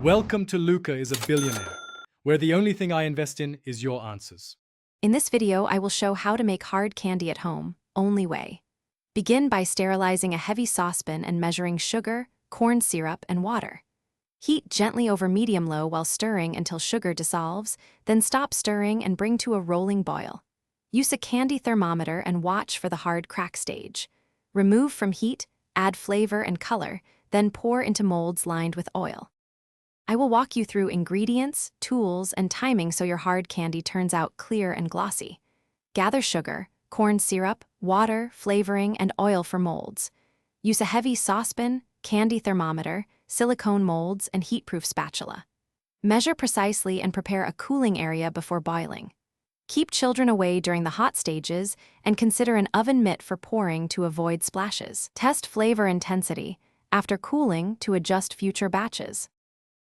Welcome to Luca is a Billionaire, where the only thing I invest in is your answers. In this video, I will show how to make hard candy at home, only way. Begin by sterilizing a heavy saucepan and measuring sugar, corn syrup, and water. Heat gently over medium-low while stirring until sugar dissolves, then stop stirring and bring to a rolling boil. Use a candy thermometer and watch for the hard crack stage. Remove from heat, add flavor and color, then pour into molds lined with oil. I will walk you through ingredients, tools, and timing so your hard candy turns out clear and glossy. Gather sugar, corn syrup, water, flavoring, and oil for molds. Use a heavy saucepan, candy thermometer, silicone molds, and heat-proof spatula. Measure precisely and prepare a cooling area before boiling. Keep children away during the hot stages and consider an oven mitt for pouring to avoid splashes. Test flavor intensity after cooling to adjust future batches.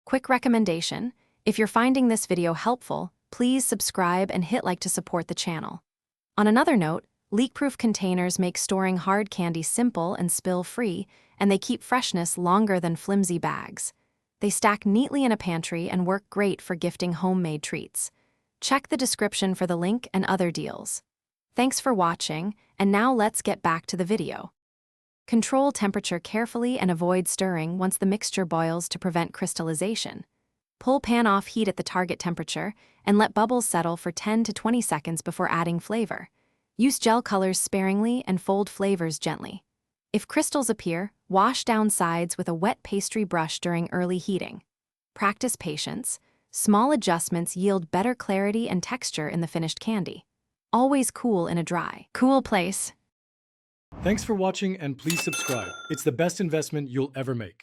Quick recommendation: if you're finding this video helpful, please subscribe and hit like to support the channel. On another note, leak-proof containers make storing hard candy simple and spill-free, and they keep freshness longer than flimsy bags. They stack neatly in a pantry and work great for gifting homemade treats. Check the description for the link and other deals. Thanks for watching, and now let's get back to the video. Control temperature carefully and avoid stirring once the mixture boils to prevent crystallization. Pull pan off heat at the target temperature and let bubbles settle for 10 to 20 seconds before adding flavor. Use gel colors sparingly and fold flavors gently. If crystals appear, wash down sides with a wet pastry brush during early heating. Practice patience. Small adjustments yield better clarity and texture in the finished candy. Always cool in a dry, cool place. Thanks for watching and please subscribe. It's the best investment you'll ever make.